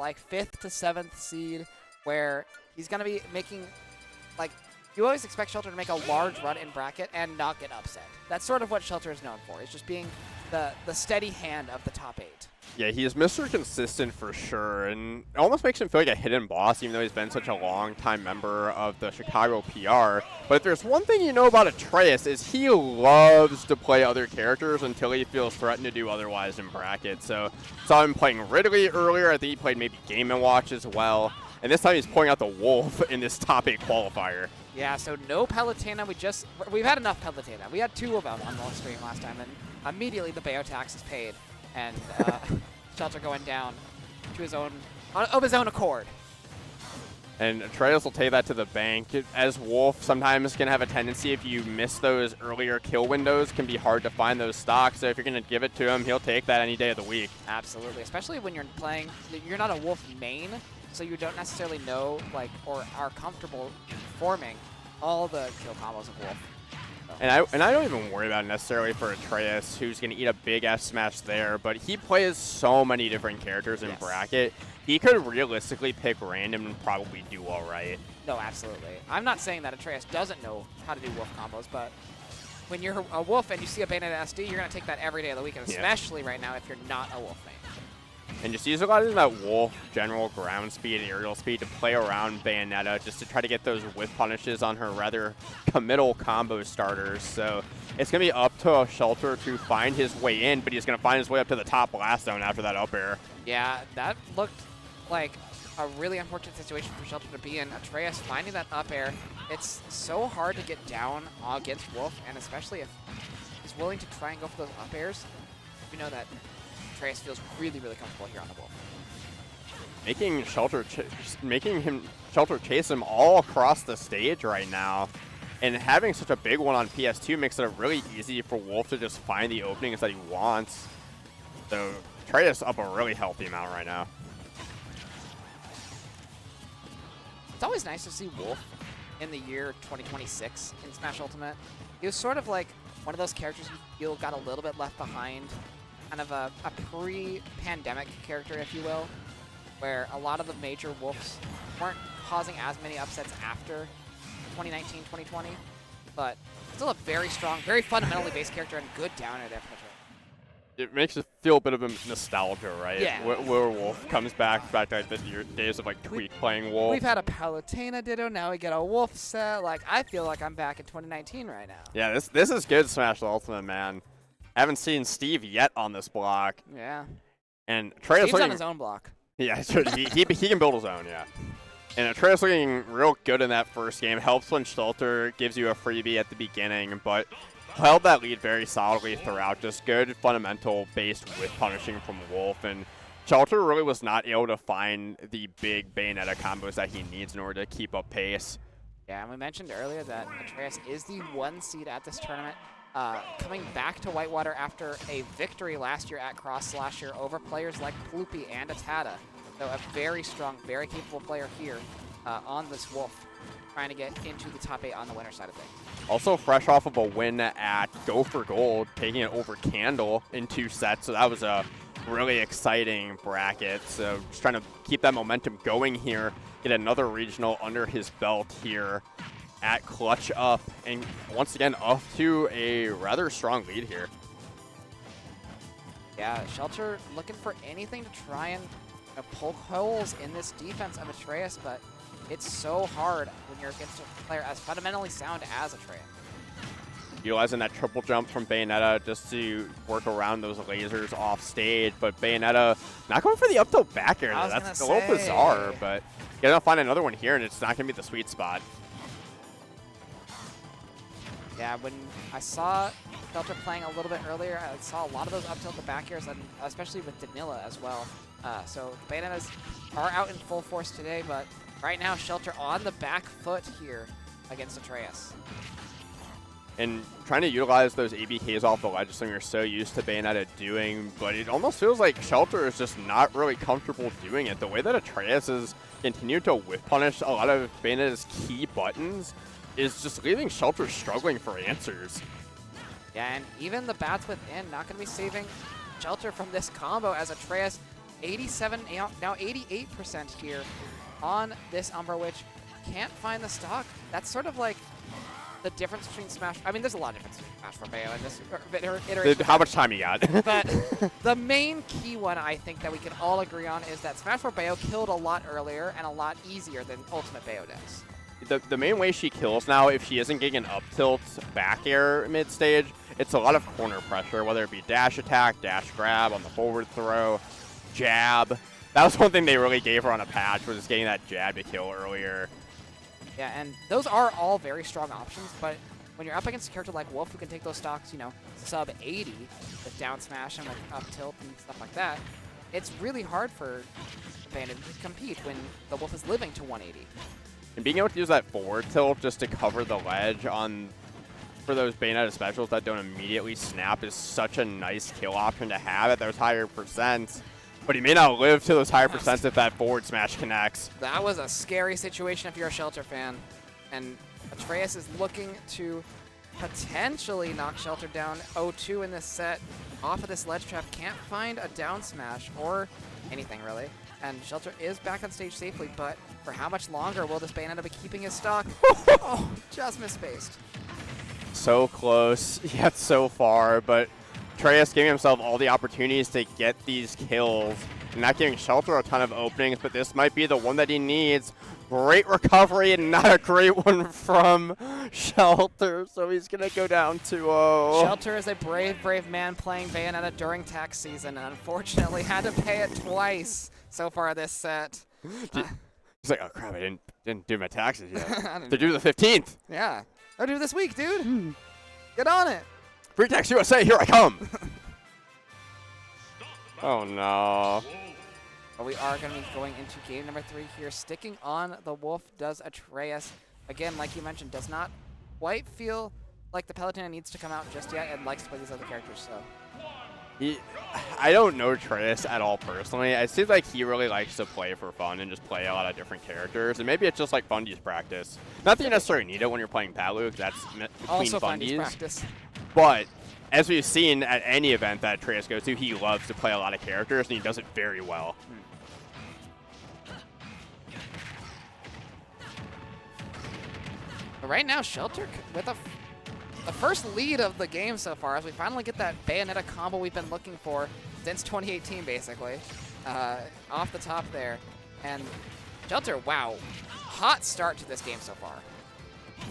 like 5th to 7th seed where he's going to be making, like, you always expect Shelter to make a large run in bracket and not get upset. That's sort of what Shelter is known for, is just being the steady hand of the top 8. Yeah, he is Mr. Consistent for sure, and it almost makes him feel like a hidden boss, even though he's been such a long-time member of the Chicago PR. But if there's one thing you know about Atreus, is he loves to play other characters until he feels threatened to do otherwise in bracket. So saw him playing Ridley earlier. I think he played maybe Game & Watch as well. And this time he's pulling out the Wolf in this top 8 qualifier. Yeah, so no Palutena. We've had enough Palutena. We had 2 of them on the stream last time, and immediately the Bayo tax is paid. And Shelter going down to his own, of his own accord. And Atreus will take that to the bank. As Wolf sometimes can have a tendency, if you miss those earlier kill windows, can be hard to find those stocks. So if you're going to give it to him, he'll take that any day of the week. Absolutely, especially when you're playing, you're not a Wolf main, so you don't necessarily know, like, or are comfortable forming all the kill combos of Wolf. And I don't even worry about it necessarily for Atreus, who's going to eat a big F smash there, but he plays so many different characters in bracket. He could realistically pick random and probably do all right. No, absolutely. I'm not saying that Atreus doesn't know how to do Wolf combos, but when you're a Wolf and you see a Bayonetta SD, you're going to take that every day of the week, and especially right now if you're not a Wolf main. And just use a lot of that Wolf general ground speed and aerial speed to play around Bayonetta just to try to get those whiff punishes on her rather committal combo starters. So it's going to be up to Shelter to find his way in, but he's going to find his way up to the top blast zone after that up air. Yeah, that looked like a really unfortunate situation for Shelter to be in. Atreus finding that up air. It's so hard to get down against Wolf, and especially if he's willing to try and go for those up airs. We know that Atreus feels really, really comfortable here on the Wolf. Making Shelter chase him all across the stage right now. And having such a big one on PS2 makes it really easy for Wolf to just find the openings that he wants. So Atreus up a really healthy amount right now. It's always nice to see Wolf in the year 2026 in Smash Ultimate. He was sort of like one of those characters you feel got a little bit left behind. Kind of a pre-pandemic character, if you will, where a lot of the major Wolves weren't causing as many upsets after 2019, 2020, but still a very strong, very fundamentally based character and good down air there from Atreus. It makes it feel a bit of a nostalgia, right? Yeah. Where Wolf comes back to like the days of like Tweak playing Wolf. We've had a Palutena Ditto, now we get a Wolf set. Like, I feel like I'm back in 2019 right now. Yeah, this is good Smash Ultimate, man. Haven't seen Steve yet on this block. Yeah. And Atreus Steve's on his own block. Yeah, so he can build his own, yeah. And Atreus looking real good in that first game. Helps when Shelter gives you a freebie at the beginning, but held that lead very solidly throughout. Just good fundamental based with punishing from Wolf. And Shelter really was not able to find the big Bayonetta combos that he needs in order to keep up pace. Yeah, and we mentioned earlier that Atreus is the 1 seed at this tournament. Coming back to Whitewater after a victory last year at Cross last year over players like Ploopy and Atata. So a very strong, very capable player here on this Wolf, trying to get into the top 8 on the winner side of things. Also fresh off of a win at Go for Gold, taking it over Candle in 2 sets. So that was a really exciting bracket. So just trying to keep that momentum going here, get another regional under his belt here at Clutch Up, and once again off to a rather strong lead here. Yeah, Shelter looking for anything to try and poke holes in this defense of Atreus, but it's so hard when you're against a player as fundamentally sound as Atreus. Utilizing that triple jump from Bayonetta just to work around those lasers off stage, but Bayonetta not going for the up tilt back air. That's a little bizarre, but you're gonna find another one here, and it's not gonna be the sweet spot. Yeah, when I saw Shelter playing a little bit earlier, I saw a lot of those up tilt to back airs, and especially with Danila as well. So the Bayonettas are out in full force today, but right now Shelter on the back foot here against Atreus. And trying to utilize those ABKs off the ledge is something you're so used to Bayonetta doing, but it almost feels like Shelter is just not really comfortable doing it. The way that Atreus has continued to whip punish a lot of Bayonetta's key buttons is just leaving Shelter struggling for answers. Yeah, and even the bats within not going to be saving Shelter from this combo as Atreus 87, now 88% here on this Umbra Witch. Can't find the stock. That's sort of like the difference between Smash. I mean, there's a lot of difference between Smash for Bayo in this iteration. How much time you got? But the main key one I think that we can all agree on is that Smash 4 Bayo killed a lot earlier and a lot easier than Ultimate Bayo does. The main way she kills now, if she isn't getting an up tilt back air mid stage, it's a lot of corner pressure, whether it be dash attack, dash grab on the forward throw, jab. That was one thing they really gave her on a patch, was getting that jab to kill earlier. Yeah, and those are all very strong options, but when you're up against a character like Wolf who can take those stocks, you know, sub 80 with down smash and with up tilt and stuff like that, it's really hard for Bayonetta to compete when the Wolf is living to 180. And being able to use that forward tilt just to cover the ledge for those Bayonetta specials that don't immediately snap is such a nice kill option to have at those higher percents. But he may not live to those higher percents if that forward smash connects. That was a scary situation if you're a Shelter fan. And Atreus is looking to potentially knock Shelter down 0-2 in this set off of this ledge trap. Can't find a down smash or anything really. And Shelter is back on stage safely, but for how much longer will this Bayonetta be keeping his stock? Oh, just misspaced. So close, yet so far, but Atreus giving himself all the opportunities to get these kills and not giving Shelter a ton of openings, but this might be the one that he needs. Great recovery and not a great one from Shelter, so he's going to go down 2-0. Shelter is a brave, brave man playing Bayonetta during tax season and unfortunately had to pay it twice so far this set. He's like, oh crap, I didn't do my taxes yet. They're due the 15th. Yeah. They're due this week, dude. Get on it. Free Tax USA, here I come. Oh no. But we are going to be going into game number 3 here. Sticking on the Wolf does Atreus. Again, like you mentioned, does not quite feel like the Palutena needs to come out just yet and likes to play these other characters, so. I don't know Atreus at all personally. It seems like he really likes to play for fun and just play a lot of different characters. And maybe it's just like Fundy's practice. Not that you necessarily need it when you're playing Palu, because that's between also Fundy's practice. But as we've seen at any event that Atreus goes to, he loves to play a lot of characters, and he does it very well. But right now, Shelter with the first lead of the game so far, as we finally get that Bayonetta combo we've been looking for since 2018, basically, off the top there. And Shelter, wow, hot start to this game so far.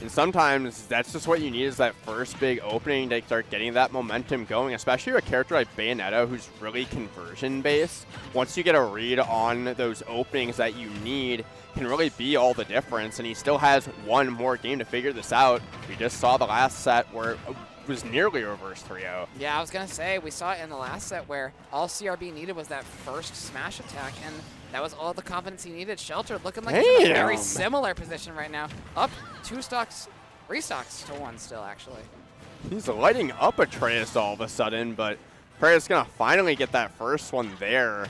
And sometimes that's just what you need, is that first big opening to start getting that momentum going, especially with a character like Bayonetta who's really conversion-based. Once you get a read on those openings that you need, can really be all the difference, and he still has one more game to figure this out. We just saw the last set where it was nearly reverse 3-0. Yeah, I was going to say, we saw it in the last set where all CRB needed was that first smash attack, and that was all the confidence he needed. Shelter looking like he's in a very similar position right now. Up 2 stocks, 3 stocks to 1 still, actually. He's lighting up Atreus all of a sudden, but Atreus is going to finally get that first one there.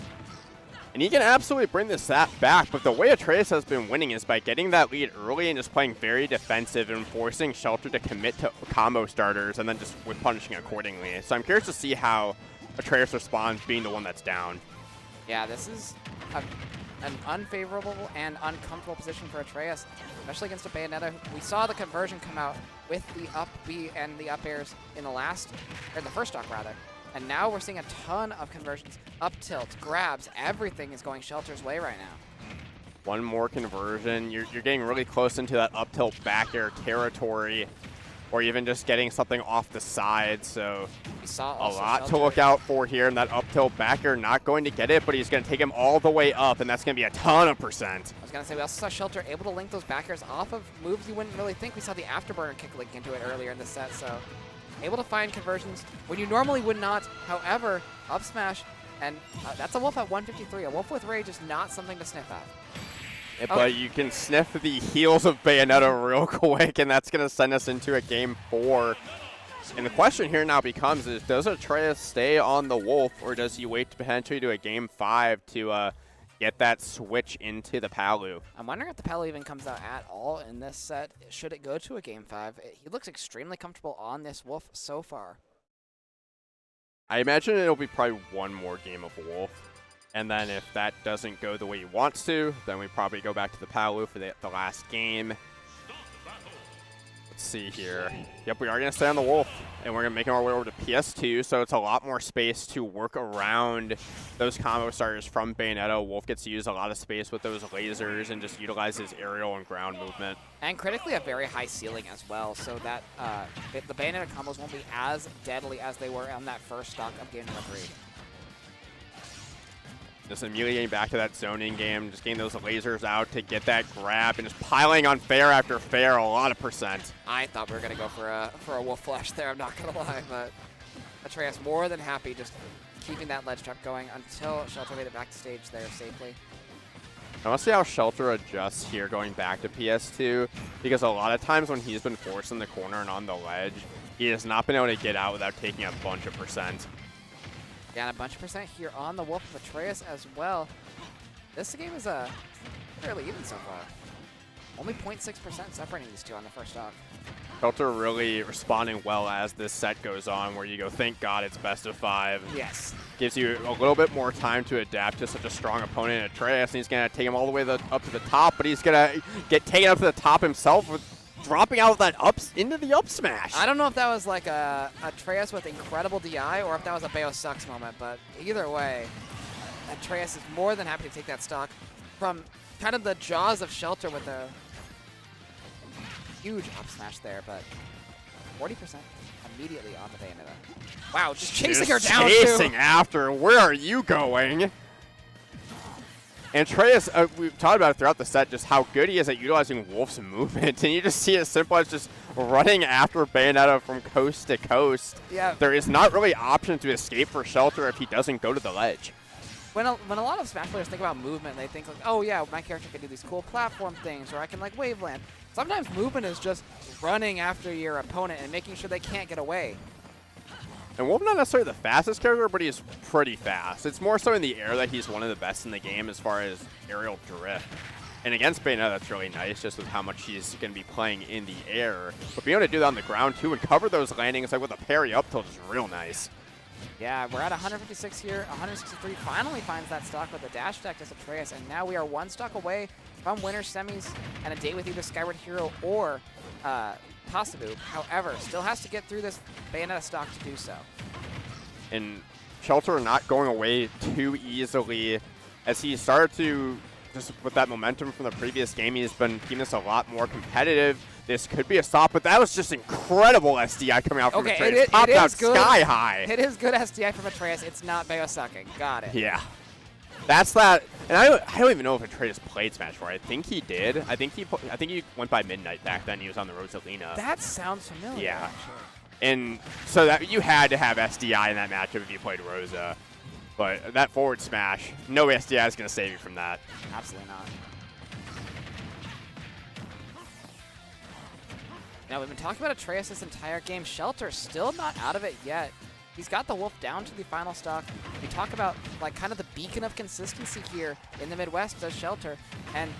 And he can absolutely bring this back, but the way Atreus has been winning is by getting that lead early and just playing very defensive and forcing Shelter to commit to combo starters and then just with punishing accordingly. So I'm curious to see how Atreus responds being the one that's down. Yeah, this is an unfavorable and uncomfortable position for Atreus, especially against a Bayonetta. We saw the conversion come out with the up B and the up airs in the first stock rather. And now we're seeing a ton of conversions. Up tilt, grabs, everything is going Shelter's way right now. One more conversion. You're getting really close into that up tilt back air territory, or even just getting something off the side. So we saw a lot to look out for here. And that up tilt back air not going to get it, but he's going to take him all the way up, and that's going to be a ton of percent. I was going to say, we also saw Shelter able to link those back airs off of moves you wouldn't really think. We saw the afterburner kick link into it earlier in the set, so able to find conversions when you normally would not. However, up smash, and that's a Wolf at 153. A Wolf with Rage is not something to sniff at. Yeah, but you can sniff the heels of Bayonetta real quick, and that's going to send us into a game 4. And the question here now becomes, does Atreus stay on the Wolf, or does he wait to potentially do a game 5 to get that switch into the Palu? I'm wondering if the Palu even comes out at all in this set. Should it go to a game 5? He looks extremely comfortable on this Wolf so far. I imagine it'll be probably one more game of Wolf. And then if that doesn't go the way he wants to, then we probably go back to the Palu for the last game. Let's see here. Yep, we are going to stay on the Wolf, and we're going to make our way over to PS2, so it's a lot more space to work around those combo starters from Bayonetta. Wolf gets to use a lot of space with those lasers and just utilize his aerial and ground movement. And critically, a very high ceiling as well, so that the Bayonetta combos won't be as deadly as they were on that first stock of game number 3. Just immediately getting back to that zoning game, just getting those lasers out to get that grab, and just piling on fair after fair, a lot of percent. I thought we were going to go for a Wolf Flash there, I'm not going to lie, but Atreus more than happy just keeping that ledge trap going until Shelter made it back to stage there safely. I want to see how Shelter adjusts here going back to PS2, because a lot of times when he's been forced in the corner and on the ledge, he has not been able to get out without taking a bunch of percent. Yeah, and a bunch of percent here on the Wolf of Atreus as well. This game is fairly even so far. Only 0.6% separating these two on the first stock. Shelter really responding well as this set goes on, where you go, thank God it's best of 5. Yes. Gives you a little bit more time to adapt to such a strong opponent, Atreus, and he's going to take him all the way up to the top, but he's going to get taken up to the top himself with dropping out of that into the up smash. I don't know if that was like a Atreus with incredible DI or if that was a Bayo sucks moment, but either way, Atreus is more than happy to take that stock from kind of the jaws of Shelter with a huge up smash there, but 40% immediately on the Bayonetta. Wow, just chasing her down chasing too. after. Where are you going? And Atreus, we've talked about it throughout the set, just how good he is at utilizing Wolf's movement. And you just see it as simple as just running after Bayonetta from coast to coast. Yeah. There is not really option to escape for Shelter if he doesn't go to the ledge. When a lot of Smash players think about movement, they think like, oh yeah, my character can do these cool platform things, or I can like wave land. Sometimes movement is just running after your opponent and making sure they can't get away. And Wolf not necessarily the fastest character, but he's pretty fast. It's more so in the air that he's one of the best in the game as far as aerial drift. And against Bayonetta, that's really nice, just with how much he's going to be playing in the air. But being able to do that on the ground, too, and cover those landings like with a parry up tilt is real nice. Yeah, we're at 156 here. 163 finally finds that stock with a dash attack as Atreus, and now we are one stock away from winner semis and a date with either Skyward Hero or Tasabu. However, still has to get through this Bayonetta stock to do so. And Shelter not going away too easily as he started to, just with that momentum from the previous game, he's been keeping this a lot more competitive. This could be a stop, but that was just incredible SDI coming out from Atreus. Popped out sky high. It is good SDI from Atreus. It's not Bayo sucking. Got it. Yeah. That's that. And I don't even know if Atreus played Smash 4. I think he did. I think he went by Midnight back then. He was on the Rosalina. That sounds familiar, yeah. actually. And so that you had to have SDI in that matchup if you played Rosa. But that forward smash, no SDI is going to save you from that. Absolutely not. Now, we've been talking about Atreus this entire game. Shelter still not out of it yet. He's got the Wolf down to the final stock. We talk about like kind of the beacon of consistency here in the Midwest does Shelter. And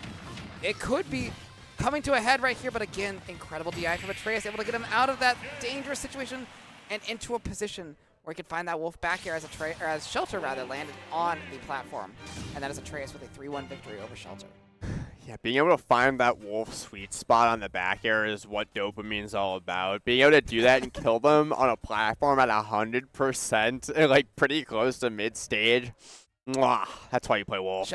it could be coming to a head right here, but again, incredible DI from Atreus, able to get him out of that dangerous situation and into a position where he can find that Wolf back here as Shelter rather landed on the platform. And that is Atreus with a 3-1 victory over Shelter. Yeah, being able to find that Wolf sweet spot on the back air is what dopamine's all about. Being able to do that and kill them on a platform at 100%, like pretty close to mid-stage, that's why you play Wolf.